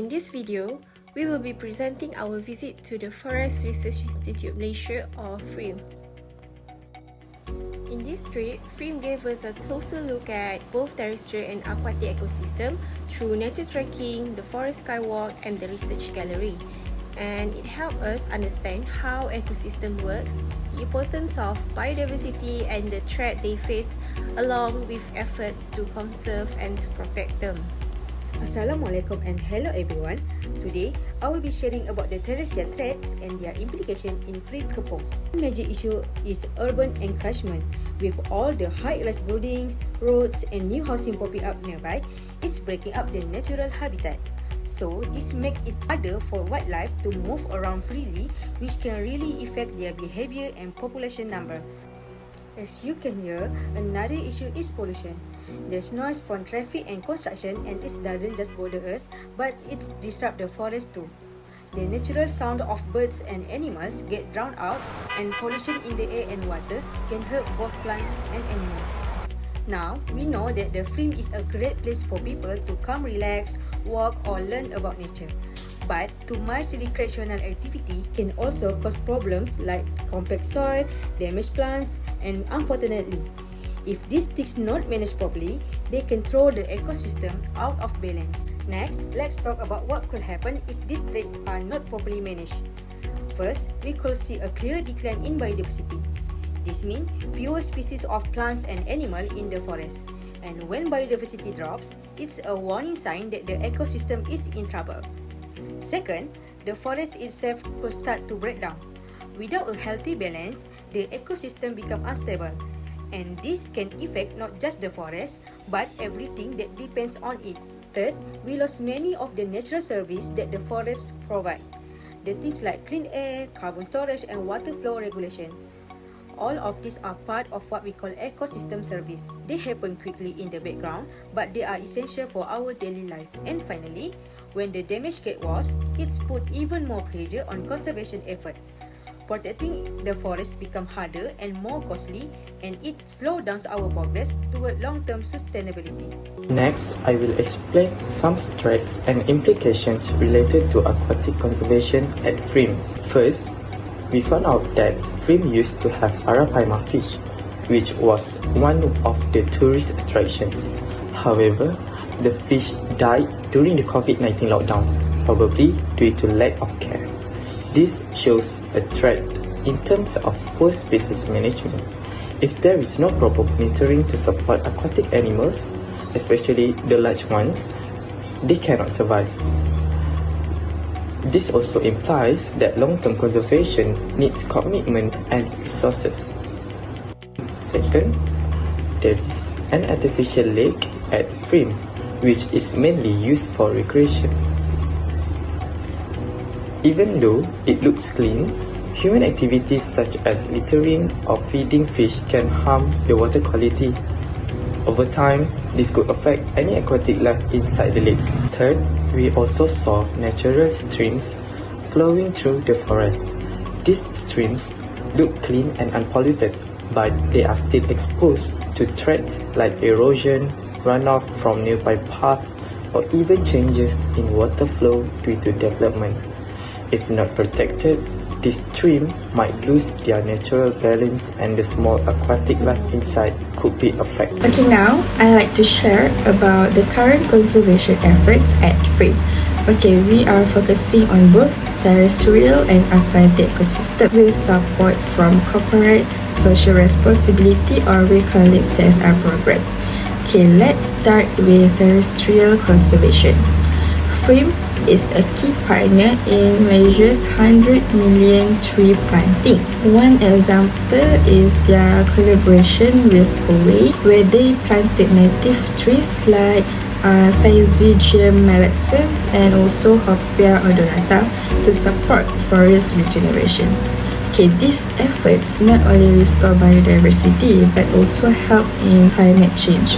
In this video, we will be presenting our visit to the Forest Research Institute Malaysia or FRIM. In this trip, FRIM gave us a closer look at both terrestrial and aquatic ecosystem through nature tracking, the forest skywalk and the research gallery. And it helped us understand how ecosystem works, the importance of biodiversity and the threat they face, along with efforts to conserve and to protect them. Assalamualaikum and hello everyone. Today, I will be sharing about the terrestrial threats and their implication in FRIM Kepong. One major issue is urban encroachment. With all the high-rise buildings, roads and new housing popping up nearby, it's breaking up the natural habitat. So, this makes it harder for wildlife to move around freely, which can really affect their behavior and population number. As you can hear, another issue is pollution. There's noise from traffic and construction, and it doesn't just bother us, but it disrupts the forest too. The natural sound of birds and animals get drowned out, and pollution in the air and water can hurt both plants and animals. Now, we know that the FRIM is a great place for people to come relax, walk or learn about nature. But too much recreational activity can also cause problems like compact soil, damaged plants, and unfortunately, if these things not managed properly, they can throw the ecosystem out of balance. Next, let's talk about what could happen if these threats are not properly managed. First, we could see a clear decline in biodiversity. This means fewer species of plants and animals in the forest. And when biodiversity drops, it's a warning sign that the ecosystem is in trouble. Second, the forest itself could start to break down. Without a healthy balance, the ecosystem becomes unstable. And this can affect not just the forest, but everything that depends on it. Third, we lost many of the natural services that the forests provide. The things like clean air, carbon storage and water flow regulation. All of these are part of what we call ecosystem service. They happen quickly in the background, but they are essential for our daily life. And finally, when the damage gets worse, it's put even more pressure on conservation effort. Protecting the forest becomes harder and more costly, and it slows down our progress toward long-term sustainability. Next, I will explain some threats and implications related to aquatic conservation at FRIM. First, we found out that FRIM used to have arapaima fish, which was one of the tourist attractions. However, the fish died during the COVID-19 lockdown, probably due to lack of care. This shows a threat in terms of poor species management. If there is no proper monitoring to support aquatic animals, especially the large ones, they cannot survive. This also implies that long-term conservation needs commitment and resources. Second, there is an artificial lake at FRIM, which is mainly used for recreation. Even though it looks clean, human activities such as littering or feeding fish can harm the water quality. Over time, this could affect any aquatic life inside the lake. Third, we also saw natural streams flowing through the forest. These streams look clean and unpolluted, but they are still exposed to threats like erosion, runoff from nearby paths, or even changes in water flow due to development. If not protected, this stream might lose their natural balance and the small aquatic life inside could be affected. Okay, now I'd like to share about the current conservation efforts at FRIM. Okay, we are focusing on both terrestrial and aquatic ecosystem with support from corporate social responsibility, or we call it CSR program. Okay, let's start with terrestrial conservation. FRIM is a key partner in Malaysia's 100 million tree planting. One example is their collaboration with Kuwait, where they planted native trees like Syzygium malaxans and also Hopia odorata to support forest regeneration. Okay, these efforts not only restore biodiversity but also help in climate change.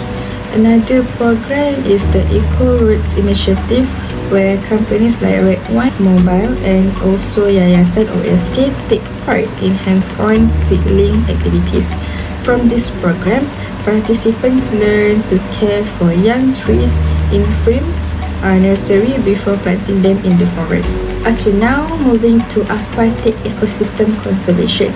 Another program is the Eco Roots Initiative, where companies like Red One Mobile and also Yayasan OSK take part in hands-on seedling activities. From this program, participants learn to care for young trees in FRIM's nursery before planting them in the forest. Okay, now moving to aquatic ecosystem conservation.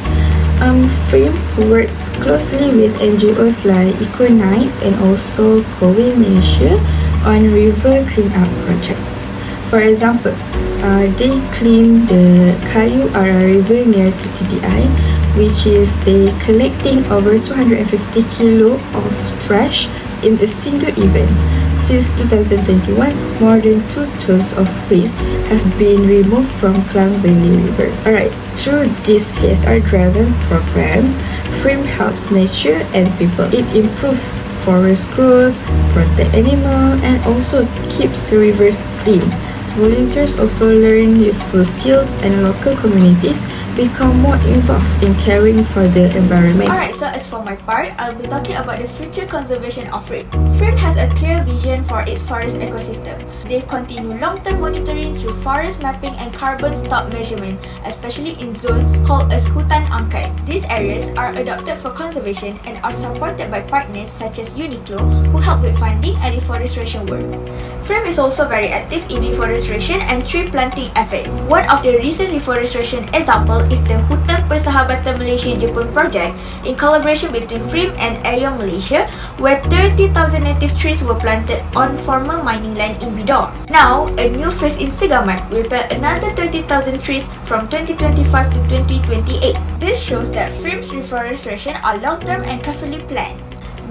FRIM works closely with NGOs like Eco-Nights and also Kowe Malaysia on river cleanup projects. For example, they clean the Kayu Ara River near TTDI, which is they collecting over 250 kilo of trash in a single event. Since 2021, more than 2 tons of waste have been removed from Klang Valley rivers. Alright, through these CSR-driven programs, FRIM helps nature and people. It improves forest growth, protect animals, and also keeps rivers clean. Volunteers also learn useful skills and local communities become more involved in caring for the environment. Alright, so as for my part, I'll be talking about the future conservation of FRIM. FRIM has a clear vision for its forest ecosystem. They continue long-term monitoring through forest mapping and carbon stock measurement, especially in zones called as Hutan Angkai. These areas are adopted for conservation and are supported by partners such as Uniqlo, who help with funding and reforestation work. FRIM is also very active in reforestation and tree planting efforts. One of the recent reforestation examples is the Hutan Persahabatan Malaysia-Jepun project in collaboration between FRIM and AYOM Malaysia, where 30,000 native trees were planted on former mining land in Bidor. Now, a new phase in Segamat will plant another 30,000 trees from 2025 to 2028. This shows that FRIM's reforestation are long-term and carefully planned.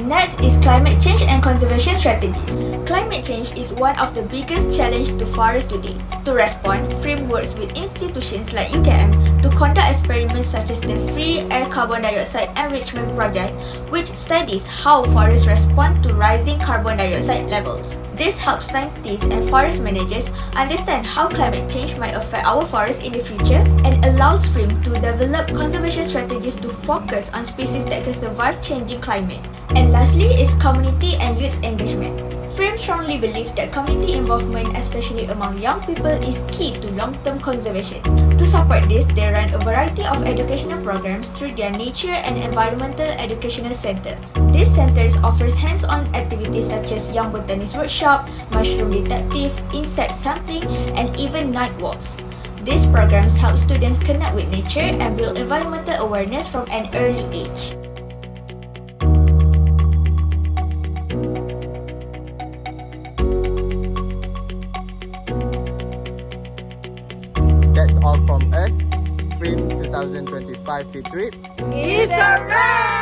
Next is climate change and conservation strategies. Climate change is one of the biggest challenges to forests today. To respond, FRIM works with institutions like UKM to conduct experiments such as the Free Air Carbon Dioxide Enrichment Project, which studies how forests respond to rising carbon dioxide levels. This helps scientists and forest managers understand how climate change might affect our forests in the future and allows FRIM to develop conservation strategies to focus on species that can survive changing climate. And lastly is community and youth engagement. FRIM strongly believes that community involvement, especially among young people, is key to long-term conservation. To support this, they run a variety of educational programs through their Nature and Environmental Educational Center. These centers offers hands-on activities such as young botanist workshop, mushroom detective, insect sampling, and even night walks. These programs help students connect with nature and build environmental awareness from an early age. That's all from us. FRIM 2025 field trip. It's a wrap!